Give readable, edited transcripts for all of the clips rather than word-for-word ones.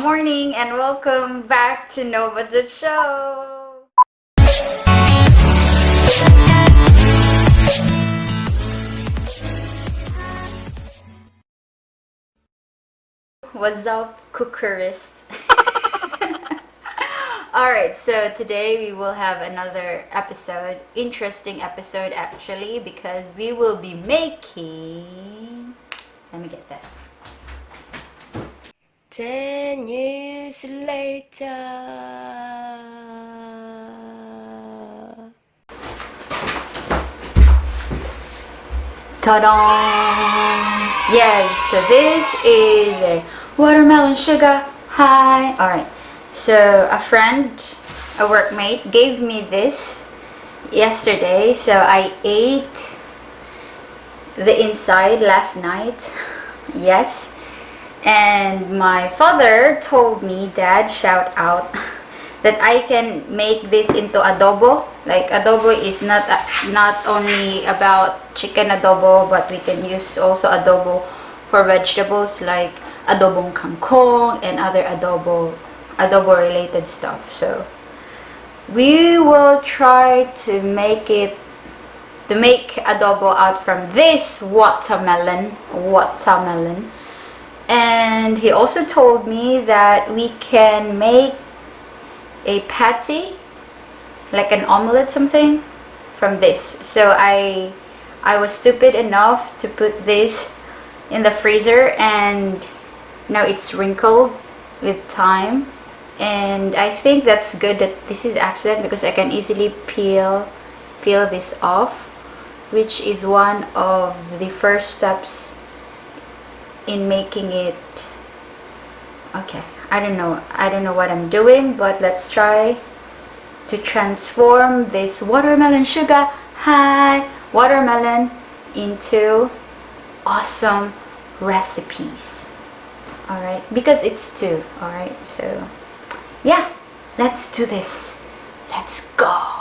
morning and welcome back to No Budget Show. What's up, cookerist? Alright, so today we will have another episode, interesting episode actually, because we will be making, let me get that. 10 years later. Ta-da! Yes, so this is a watermelon sugar high. Alright, so a friend, a workmate, gave me this yesterday, so I ate the inside last night. Yes. And my father told me, Dad, shout out, that I can make this into adobo. Like adobo is not only about chicken adobo, but we can use also adobo for vegetables like adobong kangkong and other adobo related stuff. So we will try to make adobo out from this watermelon. And he also told me that we can make a patty, like an omelette something, from this. So I was stupid enough to put this in the freezer, and now it's wrinkled with time. And I think that's good that this is accident, because I can easily peel this off, which is one of the first steps in making it. Okay, I don't know what I'm doing, but let's try to transform this watermelon sugar high watermelon into awesome recipes. Alright, because it's two. Alright, so yeah, let's do this. Let's go.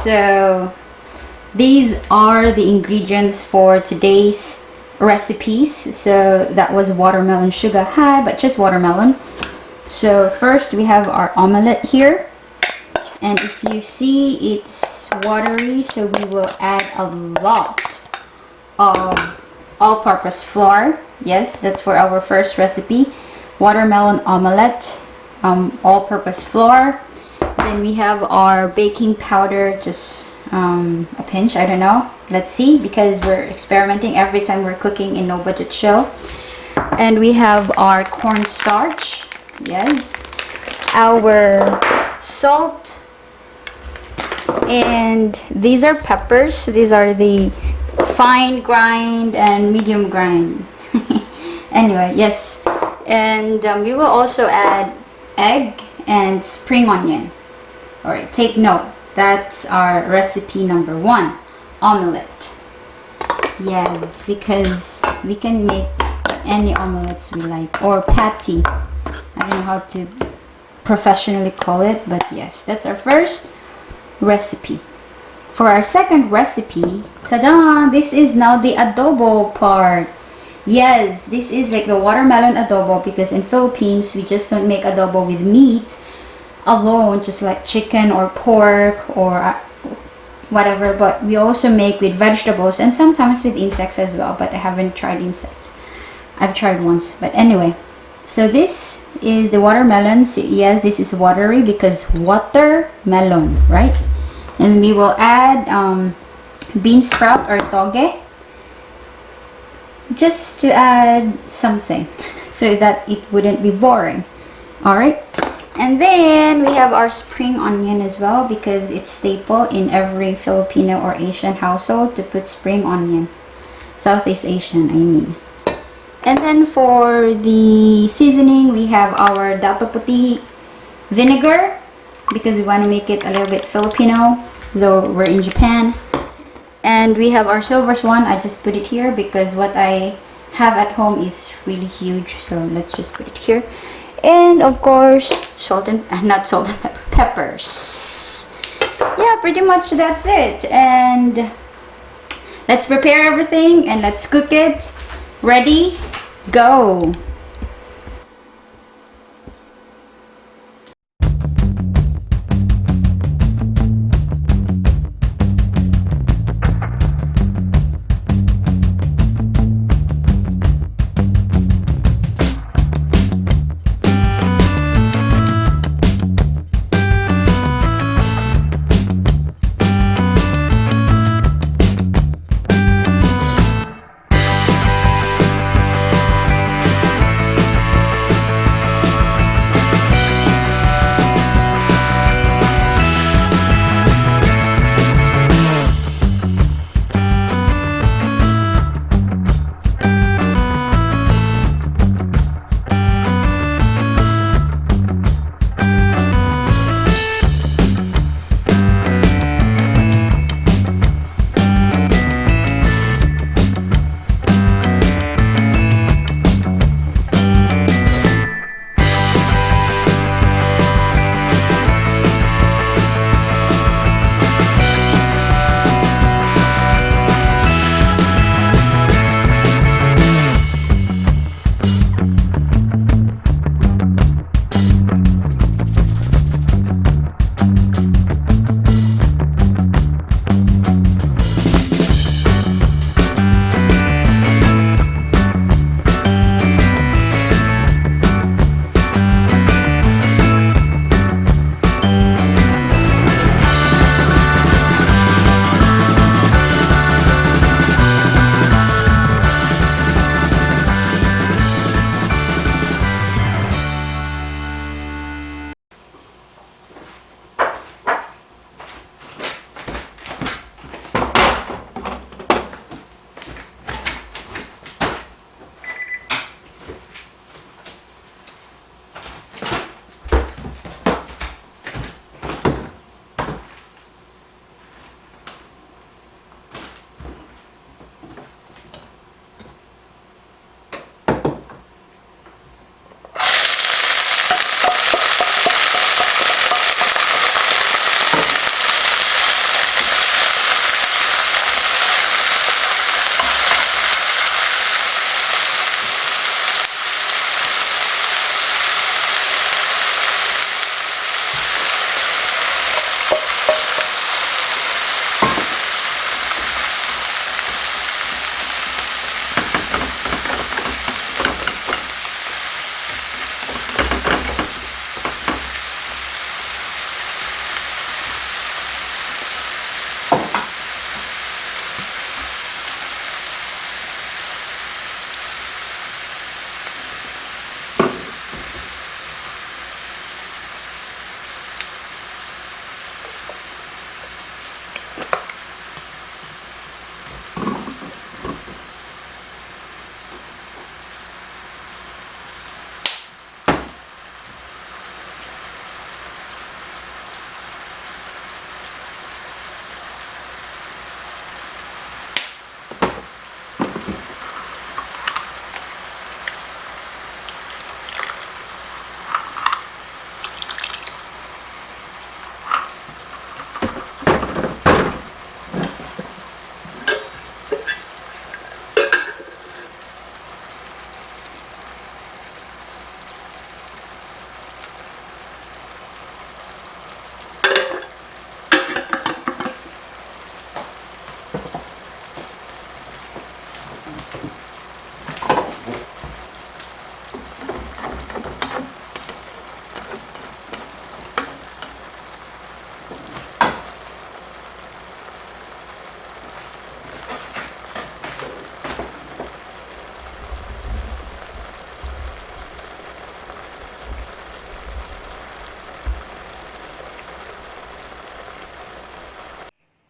So these are the ingredients for today's recipes. So that was watermelon sugar high, but just watermelon. So first we have our omelette here, and if you see it's watery, so we will add a lot of all-purpose flour. Yes, that's for our first recipe, watermelon omelette, all-purpose flour. Then we have our baking powder, just a pinch, I don't know, let's see, because we're experimenting every time we're cooking in No Budget Show. And we have our cornstarch, yes, our salt, and these are peppers. These are the fine grind and medium grind. Anyway, yes, and we will also add egg and spring onion. All right, take note, that's our recipe number 1, omelette. Yes, because we can make any omelettes we like, or patty. I don't know how to professionally call it, but yes, that's our first recipe. For our second recipe, ta-da! This is now the adobo part. Yes, this is like the watermelon adobo, because in Philippines we just don't make adobo with meat alone, just like chicken or pork or whatever, but we also make with vegetables and sometimes with insects as well, but I haven't tried insects. I've tried once, but anyway. So this is the watermelon. So yes, this is watery because watermelon, right? And we will add bean sprout or toge, just to add something so that it wouldn't be boring. All right, and then we have our spring onion as well, because it's staple in every Filipino or Asian household to put spring onion, Southeast Asian I mean. And then for the seasoning, we have our dato puti vinegar, because we want to make it a little bit Filipino, though we're in Japan. And we have our silver swan. I just put it here because what I have at home is really huge, so let's just put it here. And of course, salt and not salt and pepper, peppers. Yeah, pretty much that's it. And let's prepare everything and let's cook it. Ready, go.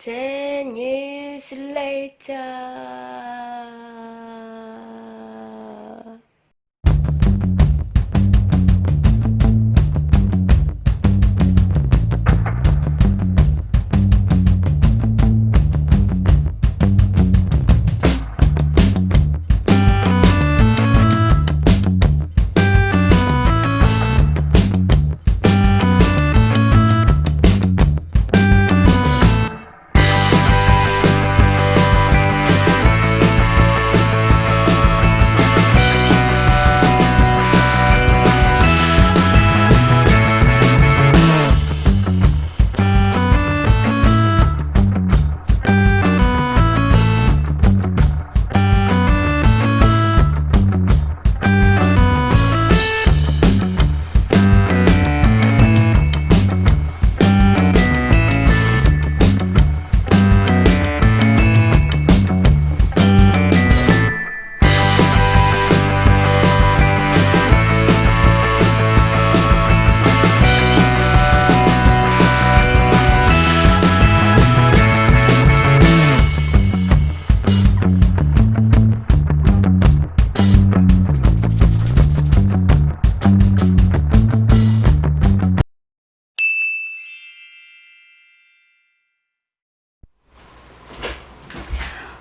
10 years later.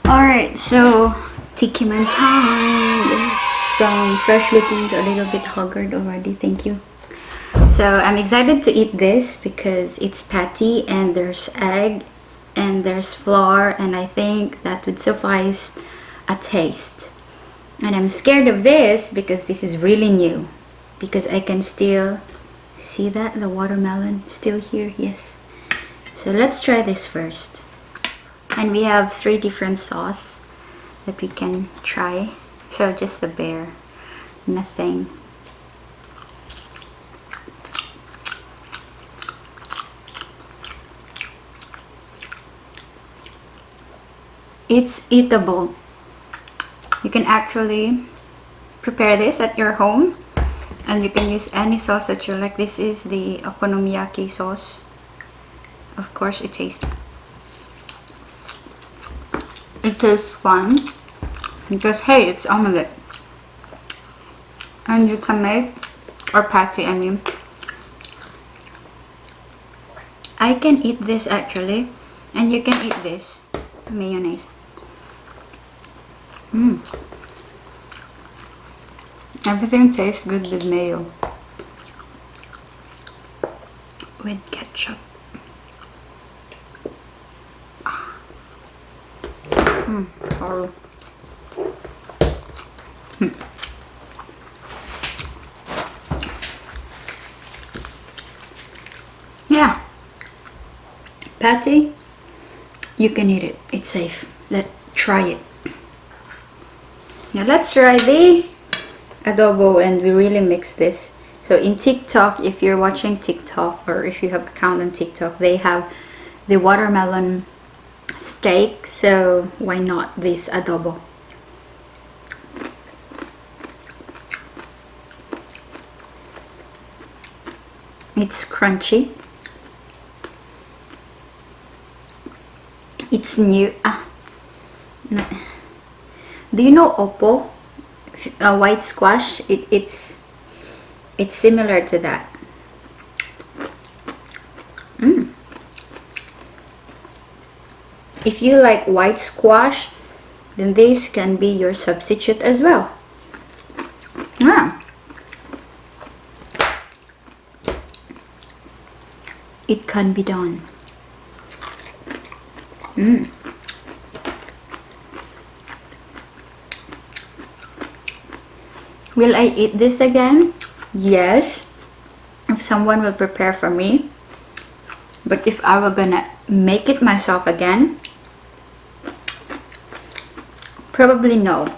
Alright, so tikiman time. From fresh looking to a little bit haggard already. Thank you. So I'm excited to eat this because it's patty and there's egg and there's flour, and I think that would suffice a taste. And I'm scared of this because this is really new, because I can still see that the watermelon still here. Yes, so let's try this first. And we have 3 different sauce that we can try. So just the bare, nothing. It's eatable. You can actually prepare this at your home, and you can use any sauce that you like. This is the okonomiyaki sauce. Of course, it tastes fun because hey, it's omelette, and you can make, or patty, I mean. I can eat this actually, and you can eat this mayonnaise. Everything tastes good with mayo, with ketchup. Sorry. Yeah, patty, you can eat it. It's safe. Let's try it. Now let's try the adobo, and we really mix this. So in TikTok, if you're watching TikTok or if you have account on TikTok, they have the watermelon steak, so why not this adobo? It's crunchy. It's new. Do you know oppo? White squash. It's similar to that. If you like white squash, then this can be your substitute as well. It can be done. Will I eat this again? Yes, if someone will prepare for me. But if I were gonna make it myself again, probably no.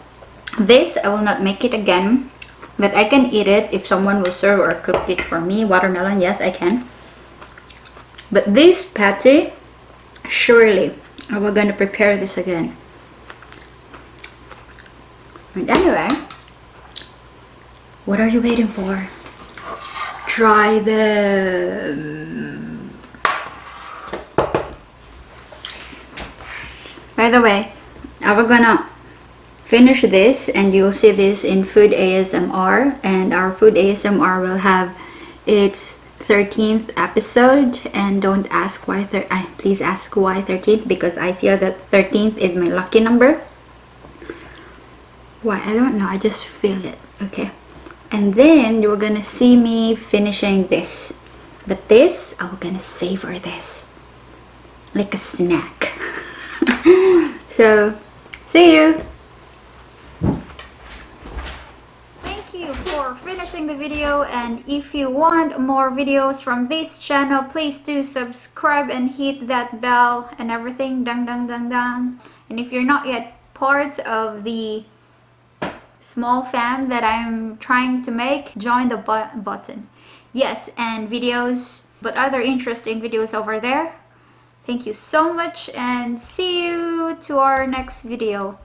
This, I will not make it again, but I can eat it if someone will serve or cook it for me. Watermelon, yes, I can. But this patty, surely I will gonna prepare this again. And anyway, what are you waiting for? Try them. By the way, we're gonna finish this and you'll see this in food ASMR, and our food ASMR will have its 13th episode. And don't ask why please ask why 13th, because I feel that 13th is my lucky number. Why, I don't know, I just feel it. Okay, and then you're gonna see me finishing this, but this I'm gonna savor this like a snack. So see you. Thank you for finishing the video, and if you want more videos from this channel, please do subscribe and hit that bell and everything, dang dang dang dang. And if you're not yet part of the small fam that I'm trying to make, join the button. Yes, and videos, but other interesting videos over there. Thank you so much, and see you to our next video.